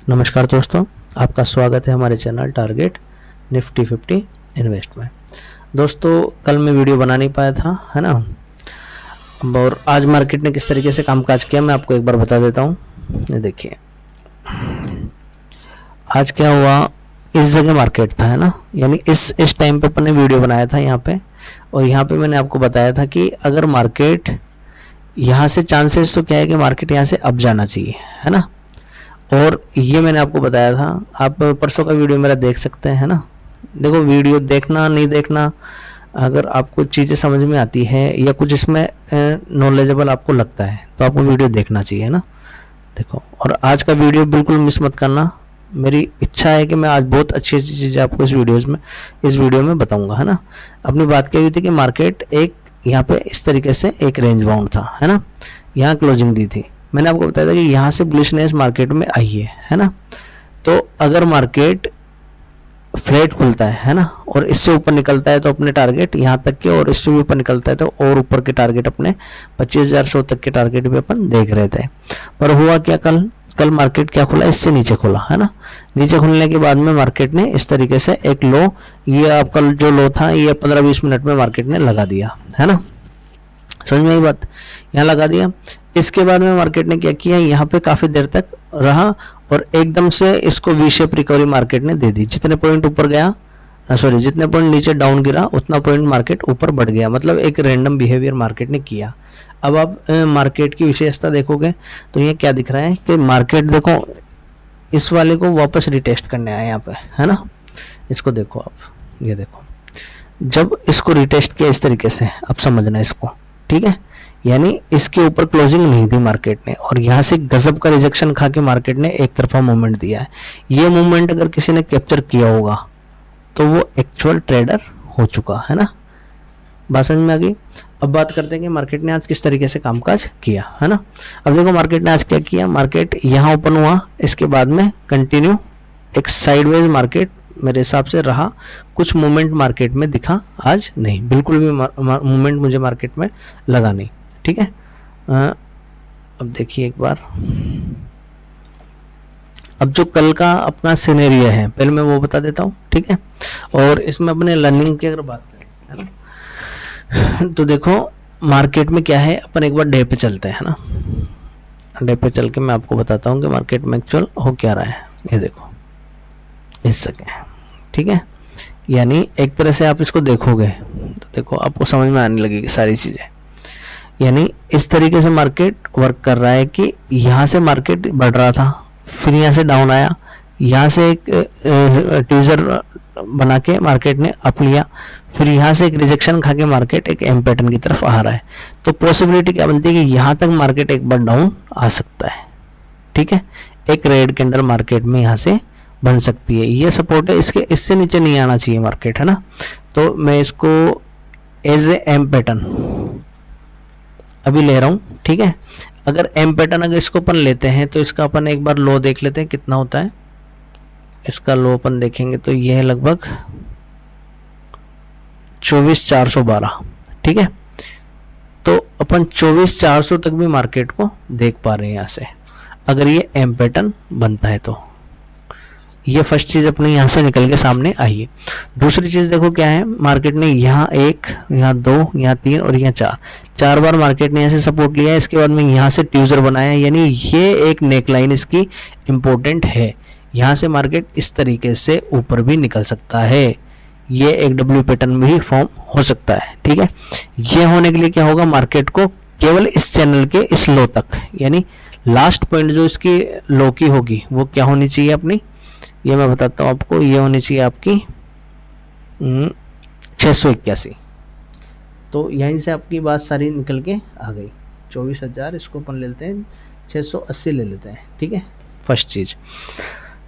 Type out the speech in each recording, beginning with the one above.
नमस्कार दोस्तों, आपका स्वागत है हमारे चैनल टारगेट निफ्टी 50 इन्वेस्ट में। दोस्तों, कल मैं वीडियो बना नहीं पाया था, है ना। और आज मार्केट ने किस तरीके से कामकाज किया मैं आपको एक बार बता देता हूँ। ये देखिए, आज क्या हुआ, इस जगह मार्केट था, है ना। यानी इस टाइम पे अपन ने वीडियो बनाया था यहाँ पे, और यहाँ पे मैंने आपको बताया था कि अगर मार्केट यहाँ से चांसेस तो क्या है कि मार्केट यहाँ से अप जाना चाहिए, है ना। और ये मैंने आपको बताया था, आप परसों का वीडियो मेरा देख सकते हैं, है ना। देखो, वीडियो देखना नहीं देखना, अगर आपको चीज़ें समझ में आती है या कुछ इसमें नॉलेजेबल आपको लगता है तो आपको वीडियो देखना चाहिए, ना। देखो, और आज का वीडियो बिल्कुल मिस मत करना। मेरी इच्छा है कि मैं आज बहुत अच्छी अच्छी चीज़ें आपको इस वीडियो में बताऊंगा, है ना। अपनी बात कही हुई थी कि मार्केट एक यहाँ पे इस तरीके से एक रेंज बाउंड था, है ना। यहाँ क्लोजिंग दी थी, मैंने आपको बताया था कि यहाँ से बुलिशनेस मार्केट में आई है ना। तो अगर मार्केट फ्लैट खुलता है ना, और इससे ऊपर निकलता है तो अपने टारगेट यहाँ तक के, और इससे भी ऊपर निकलता है तो और ऊपर के टारगेट अपने 25,100 तक के टारगेट भी अपन देख रहे थे। पर हुआ क्या, कल मार्केट क्या खुला, इससे नीचे खुला, है ना। नीचे खुलने के बाद में मार्केट ने इस तरीके से एक लो, ये आपका जो लो था ये 15-20 मिनट में मार्केट ने लगा दिया, है ना। समझ में आई बात, यहाँ लगा दिया। इसके बाद में मार्केट ने क्या किया, यहाँ पे काफ़ी देर तक रहा और एकदम से इसको वी शेप रिकवरी मार्केट ने दे दी। जितने पॉइंट ऊपर गया, जितने पॉइंट नीचे डाउन गिरा उतना पॉइंट मार्केट ऊपर बढ़ गया। मतलब एक रैंडम बिहेवियर मार्केट ने किया। अब आप मार्केट की विशेषता देखोगे तो ये क्या दिख रहा है कि मार्केट देखो इस वाले को वापस रिटेस्ट करने आया यहाँ पे, है ना। इसको देखो आप, ये देखो, जब इसको रिटेस्ट किया इस तरीके से, अब समझना इसको, ठीक है। यानी इसके ऊपर क्लोजिंग नहीं थी मार्केट ने, और यहाँ से गजब का रिजेक्शन खा के मार्केट ने एक तरफा मूवमेंट दिया है। ये मूवमेंट अगर किसी ने कैप्चर किया होगा तो वो एक्चुअल ट्रेडर हो चुका है ना। बात समझ में आ गई। अब बात करते हैं कि मार्केट ने आज किस तरीके से कामकाज किया, है ना। अब देखो मार्केट ने आज क्या किया, मार्केट यहाँ ओपन हुआ, इसके बाद में कंटिन्यू एक साइडवेज मार्केट मेरे हिसाब से रहा। कुछ मूवमेंट मार्केट में दिखा आज नहीं, बिल्कुल भी मूवमेंट मुझे मार्केट में लगा नहीं, ठीक है। अब देखिए एक बार, अब जो कल का अपना सिनेरियो है पहले मैं वो बता देता हूँ, ठीक है। और इसमें अपने लर्निंग की अगर बात करें, है ना, तो देखो मार्केट में क्या है, अपन एक बार डे पे चलते हैं, है ना। डे पे चल के मैं आपको बताता हूँ कि मार्केट में एक्चुअल हो क्या रहा है। ये देखो इस जगह, ठीक है। यानी एक तरह से आप इसको देखोगे तो देखो आपको समझ में आने लगेगी सारी चीज़ें। यानी इस तरीके से मार्केट वर्क कर रहा है कि यहाँ से मार्केट बढ़ रहा था, फिर यहाँ से डाउन आया, यहाँ से एक ट्यूजर बना के मार्केट ने अप लिया, फिर यहाँ से एक रिजेक्शन खा के मार्केट एक एम पैटर्न की तरफ आ रहा है। तो पॉसिबिलिटी क्या बनती है कि यहाँ तक मार्केट एक बार डाउन आ सकता है, ठीक है। एक रेड कैंडल मार्केट में यहाँ से बन सकती है, ये सपोर्ट है, इससे नीचे नहीं आना चाहिए मार्केट, है ना। तो मैं इसको एज ए एम पैटर्न अभी ले रहा हूँ, ठीक है। अगर एम पैटर्न अगर इसको अपन लेते हैं तो इसका अपन एक बार लो देख लेते हैं कितना होता है। इसका लो अपन देखेंगे तो यह है लगभग 24,412, ठीक है। तो अपन 24,400 तक भी मार्केट को देख पा रहे हैं यहाँ से, अगर ये एम पैटर्न बनता है तो। ये फर्स्ट चीज़ अपने यहाँ से निकल के सामने आई है। दूसरी चीज़ देखो क्या है, मार्केट ने यहाँ 1, यहाँ 2, यहाँ 3 और यहाँ 4 बार मार्केट ने यहाँ से सपोर्ट लिया है। इसके बाद में यहाँ से ट्यूजर बनाया, यानी ये एक नेक लाइन इसकी इम्पोर्टेंट है। यहाँ से मार्केट इस तरीके से ऊपर भी निकल सकता है, ये एक डब्ल्यू पैटर्न भी फॉर्म हो सकता है, ठीक है। ये होने के लिए क्या होगा, मार्केट को केवल इस चैनल के इस लो तक, यानी लास्ट पॉइंट जो इसकी लो की होगी वो क्या होनी चाहिए अपनी, ये मैं बताता हूँ आपको, ये होनी चाहिए आपकी 681। तो यहीं से आपकी बात सारी निकल के आ गई। 24,000 इसको अपन ले लेते हैं, 680 ले लेते हैं, ठीक है। फर्स्ट चीज़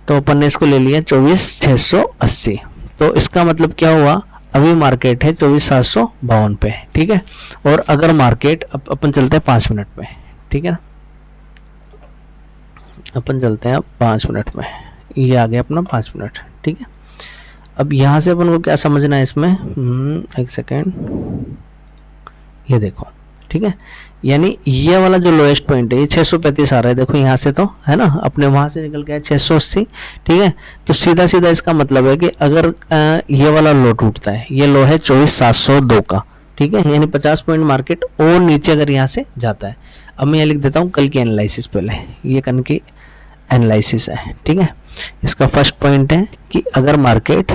तो अपन ने इसको ले लिया 24,680। तो इसका मतलब क्या हुआ, अभी मार्केट है 24,752 पे, ठीक है। और अगर मार्केट अपन चलते हैं 5 मिनट में, ठीक है, अपन चलते हैं अब 5 मिनट में, ये आ गया अपना 5 मिनट, ठीक है। अब यहाँ से अपन को क्या समझना है इसमें, एक सेकेंड, ये देखो ठीक है। यानी ये वाला जो लोएस्ट पॉइंट है ये 635 आ रहा है, देखो यहाँ से तो है ना, अपने वहाँ से निकल के आया 680, ठीक है। तो सीधा सीधा इसका मतलब है कि अगर ये वाला लो टूटता है, ये लो है 24,702 का, ठीक है, यानी 50 पॉइंट मार्केट और नीचे अगर यहाँ से जाता है। अब मैं ये लिख देता हूँ कल की एनालिसिस, पहले ये कल की एनालिसिस है, ठीक है। इसका फर्स्ट पॉइंट है कि अगर मार्केट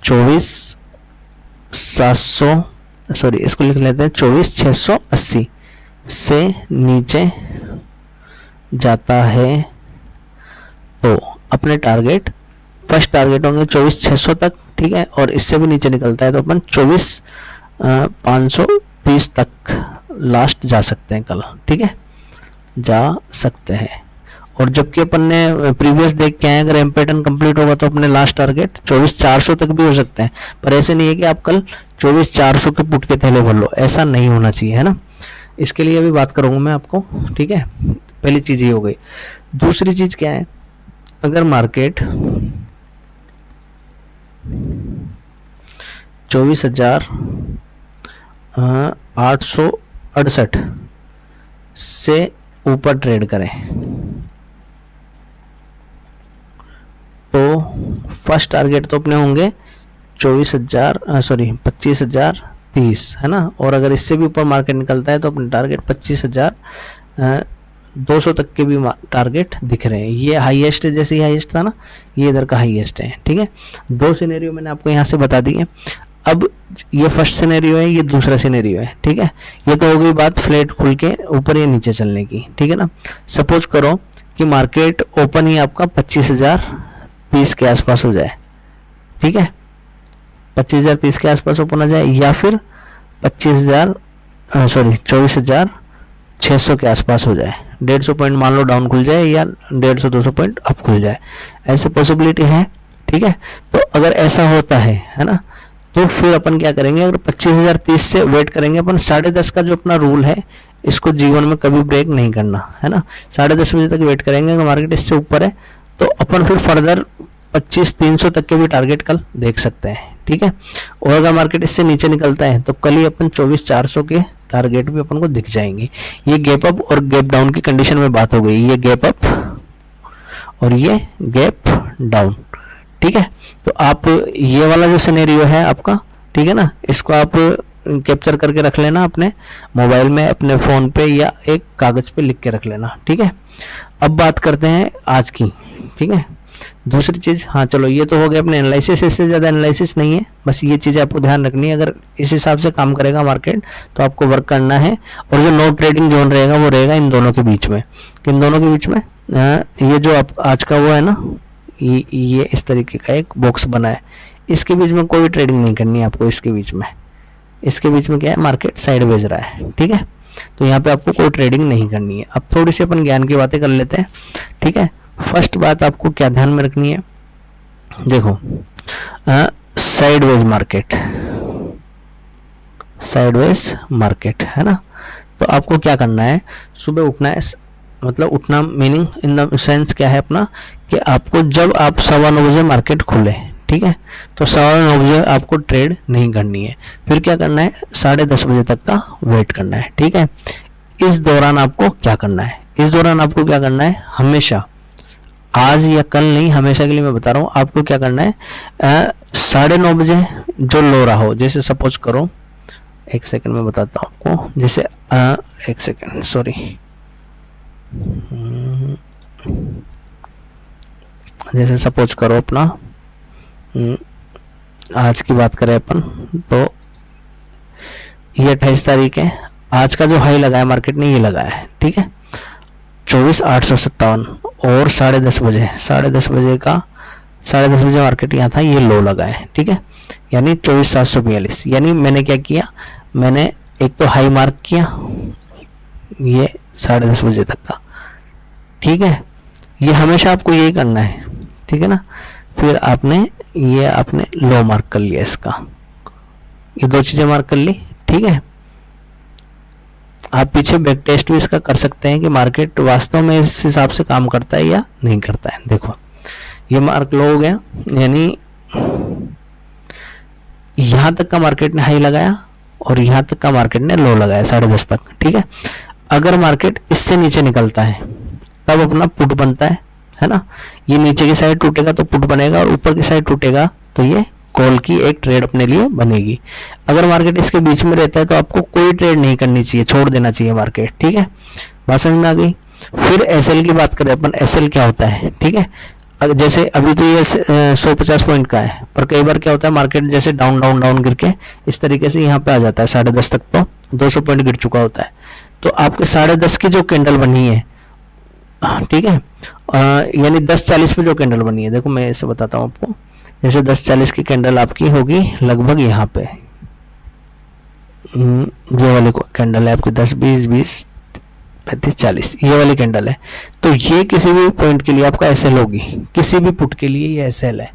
24,700 सॉरी इसको लिख लेते हैं 24,680 से नीचे जाता है तो अपने टारगेट, फर्स्ट टारगेट होंगे 24,600 तक, ठीक है, और इससे भी नीचे निकलता है तो अपन 24,530 तक लास्ट जा सकते हैं कल, ठीक है, जा सकते हैं। और जबकि अपन ने प्रीवियस देख के आए, अगर एम पैटर्न कंप्लीट होगा तो अपने लास्ट टारगेट 24,400 तक भी हो सकते हैं, पर ऐसे नहीं है कि आप कल 24,400 के पुट के थैले भर लो, ऐसा नहीं होना चाहिए, है ना। इसके लिए अभी बात करूंगा मैं आपको, ठीक है। पहली चीज ये हो गई। दूसरी चीज क्या है, अगर मार्केट 24,868 से ऊपर ट्रेड करें तो फर्स्ट टारगेट तो अपने होंगे 25,030, है ना। और अगर इससे भी ऊपर मार्केट निकलता है तो अपने टारगेट 25,200 तक के भी टारगेट दिख रहे हैं। ये हाईएस्ट है, जैसे ही हाईएस्ट था ना, ये इधर का हाईएस्ट है, ठीक है। दो सिनेरियो मैंने आपको यहाँ से बता दी है। अब ये फर्स्ट सिनेरियो है, ये दूसरा सिनेरियो है, ठीक है। ये तो हो गई बात फ्लैट खुल के ऊपर या नीचे चलने की, ठीक है ना। सपोज करो कि मार्केट ओपन ही आपका 25,030 के आसपास हो जाए, ठीक है, 25,030 के आसपास ओपन हो जाए, या फिर 24,600 के आसपास हो जाए, 150 पॉइंट मान लो डाउन खुल जाए या 150-200 पॉइंट अप खुल जाए, ऐसे पॉसिबिलिटी है, ठीक है। तो अगर ऐसा होता है ना, तो फिर अपन क्या करेंगे, अगर 25,030 से वेट करेंगे अपन, 10:30 का जो अपना रूल है इसको जीवन में कभी ब्रेक नहीं करना, है ना। 10:30 बजे तक वेट करेंगे, अगर मार्केट इससे ऊपर है तो अपन फिर फर्दर 25,300 तक के भी टारगेट कल देख सकते हैं, ठीक है। और अगर मार्केट इससे नीचे निकलता है तो कल ही अपन 24,400 के टारगेट भी अपन को दिख जाएंगे। ये गैप अप और गैप डाउन की कंडीशन में बात हो गई, ये गैप अप और ये गैप डाउन, ठीक है। तो आप ये वाला जो सिनेरियो है आपका, ठीक है ना, इसको आप कैप्चर करके रख लेना अपने मोबाइल में, अपने फ़ोन पे या एक कागज़ पे लिख के रख लेना, ठीक है। अब बात करते हैं आज की, ठीक है। दूसरी चीज़, हाँ चलो ये तो हो गया अपने एनालिसिस, इससे ज़्यादा एनालिसिस नहीं है, बस ये चीज़ आपको ध्यान रखनी है। अगर इस हिसाब से काम करेगा मार्केट तो आपको वर्क करना है, और जो नो ट्रेडिंग जोन रहेगा वो रहेगा इन दोनों के बीच में। इन दोनों के बीच में ये जो आप आज का वो है ना, ये इस तरीके का एक बॉक्स बना है, इसके बीच में कोई ट्रेडिंग नहीं करनी है आपको। इसके बीच में क्या है, मार्केट साइडवेज रहा है, ठीक है। तो यहाँ पे आपको कोई ट्रेडिंग नहीं करनी है। अब थोड़ी सी अपन ज्ञान की बातें कर लेते हैं, ठीक है। फर्स्ट बात आपको क्या ध्यान में रखनी है, देखो साइडवेज मार्केट है ना। तो आपको क्या करना है, सुबह उठना है, मतलब उठना मीनिंग इन द सेंस क्या है अपना, कि आपको जब आप 9:15 बजे मार्केट खुले, ठीक है, तो 9:15 बजे आपको ट्रेड नहीं करनी है। फिर क्या करना है, 10:30 बजे तक का वेट करना है, ठीक है। इस दौरान आपको क्या करना है, हमेशा, आज या कल नहीं, हमेशा के लिए मैं बता रहा हूँ आपको क्या करना है। 9:30 बजे जो लो रहा हो, जैसे सपोज करो, एक सेकंड में बताता हूँ आपको, जैसे एक सेकंड सॉरी, जैसे सपोज करो अपना आज की बात करें अपन, तो ये 28 तारीख है, आज का जो हाई लगाया मार्केट ने ये लगाया है, ठीक है, 24,857, और 10:30 बजे मार्केट यहाँ था, ये लो लगा है, ठीक है, यानी 24,742। यानी मैंने क्या किया, मैंने एक तो हाई मार्क किया ये 10:30 बजे तक का, ठीक है। ये हमेशा आपको यही करना है, ठीक है ना। फिर आपने लो मार्क कर लिया इसका, ये दो चीज़ें मार्क कर ली, ठीक है। आप पीछे बैक टेस्ट भी इसका कर सकते हैं कि मार्केट वास्तव में इस हिसाब से काम करता है या नहीं करता है। देखो ये मार्क लो हो गया, यानी यहाँ तक का मार्केट ने हाई लगाया और यहाँ तक का मार्केट ने लो लगाया 10:30 तक, ठीक है। अगर मार्केट इससे नीचे निकलता है तब अपना पुट बनता है ना। ये नीचे की साइड टूटेगा तो पुट बनेगा और ऊपर की साइड टूटेगा तो ये कॉल की एक ट्रेड अपने लिए बनेगी। अगर मार्केट इसके बीच में रहता है तो आपको कोई ट्रेड नहीं करनी चाहिए, छोड़ देना चाहिए मार्केट, ठीक है। बात समझ में आ गई। फिर एसएल की बात करें अपन, एसएल क्या होता है, ठीक है। जैसे अभी तो ये 150 पॉइंट का है, पर कई बार क्या होता है मार्केट जैसे डाउन डाउन डाउन गिर के इस तरीके से यहाँ पे आ जाता है 10:30 तक, तो 200 पॉइंट गिर चुका होता है। तो आपके 10:30 की जो कैंडल बनी है, ठीक है, यानी 10:40 पे जो कैंडल बनी है, देखो मैं ऐसे बताता हूँ आपको। जैसे 10:40 की कैंडल आपकी होगी लगभग यहाँ पे, ये वाली कैंडल है आपकी 10, 20, 20, 35, 40, ये वाली कैंडल है। तो ये किसी भी पॉइंट के लिए आपका एसएल होगी, किसी भी पुट के लिए ये एसएल है।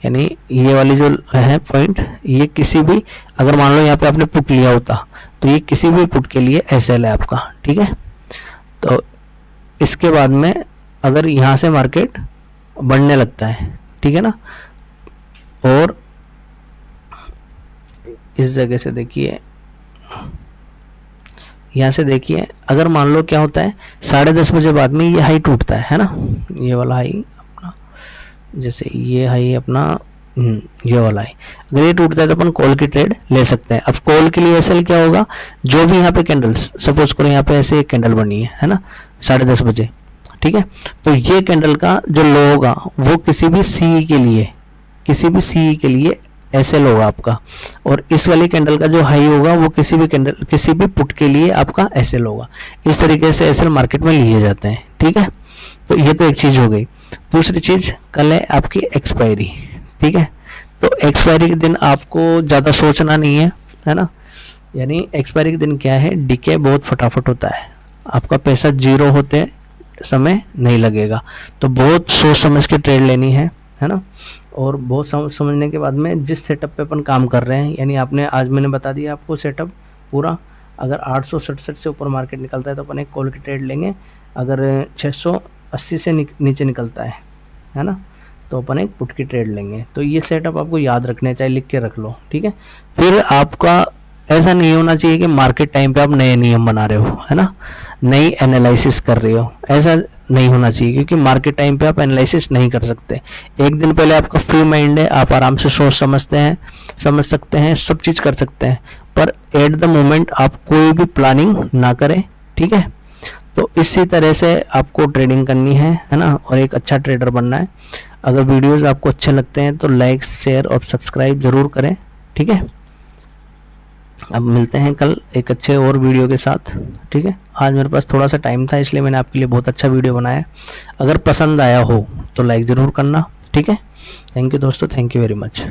यानी ये वाली जो है पॉइंट, ये किसी भी, अगर मान लो यहाँ पे आपने पुट लिया होता तो ये किसी भी पुट के लिए एसएल है आपका, ठीक है। तो इसके बाद में अगर यहाँ से मार्केट बढ़ने लगता है, ठीक है ना, और इस जगह से देखिए, यहाँ से देखिए, अगर मान लो क्या होता है 10:30 बजे बाद में ये हाई टूटता है ना, ये वाला हाई अपना, जैसे ये हाई अपना, ये वाला हाई अगर ये टूटता है तो अपन कॉल की ट्रेड ले सकते हैं। अब कॉल के लिए एसएल क्या होगा, जो भी यहाँ पे कैंडल, सपोज करो यहाँ पे ऐसे एक कैंडल बनी है ना 10:30 बजे, ठीक है। तो ये कैंडल का जो लो होगा वो किसी भी सी के लिए, किसी भी सी के लिए एसएल होगा आपका, और इस वाली कैंडल का जो हाई होगा वो किसी भी कैंडल, किसी भी पुट के लिए आपका एसएल होगा। इस तरीके से एसएल मार्केट में लिए जाते हैं, ठीक है। तो ये तो एक चीज़ हो गई। दूसरी चीज़ कल है आपकी एक्सपायरी, ठीक है। तो एक्सपायरी के दिन आपको ज़्यादा सोचना नहीं है ना। यानी एक्सपायरी के दिन क्या है, डीके बहुत फटाफट होता है, आपका पैसा जीरो होते समय नहीं लगेगा। तो बहुत सोच समझ के ट्रेड लेनी है ना। और बहुत समझने के बाद में जिस सेटअप पे अपन काम कर रहे हैं, यानी आपने आज मैंने बता दिया आपको सेटअप पूरा। अगर 867 से ऊपर मार्केट निकलता है तो अपन एक कॉल की ट्रेड लेंगे, अगर 680 से नीचे निकलता है ना, तो अपन एक पुट की ट्रेड लेंगे। तो ये सेटअप आपको याद रखने चाहिए, लिख के रख लो, ठीक है। फिर आपका ऐसा नहीं होना चाहिए कि मार्केट टाइम पे आप नए नियम बना रहे हो, है ना, नई एनालिसिस कर रहे हो, ऐसा नहीं होना चाहिए, क्योंकि मार्केट टाइम पे आप एनालिसिस नहीं कर सकते। एक दिन पहले आपका फ्री माइंड है, आप आराम से सोच समझ सकते हैं, सब चीज़ कर सकते हैं, पर एट द मोमेंट आप कोई भी प्लानिंग ना करें, ठीक है। तो इसी तरह से आपको ट्रेडिंग करनी है ना, और एक अच्छा ट्रेडर बनना है। अगर वीडियोस आपको अच्छे लगते हैं तो लाइक, शेयर और सब्सक्राइब ज़रूर करें, ठीक है। अब मिलते हैं कल एक अच्छे और वीडियो के साथ, ठीक है। आज मेरे पास थोड़ा सा टाइम था इसलिए मैंने आपके लिए बहुत अच्छा वीडियो बनाया। अगर पसंद आया हो तो लाइक ज़रूर करना, ठीक है। थैंक यू दोस्तों, थैंक यू वेरी मच।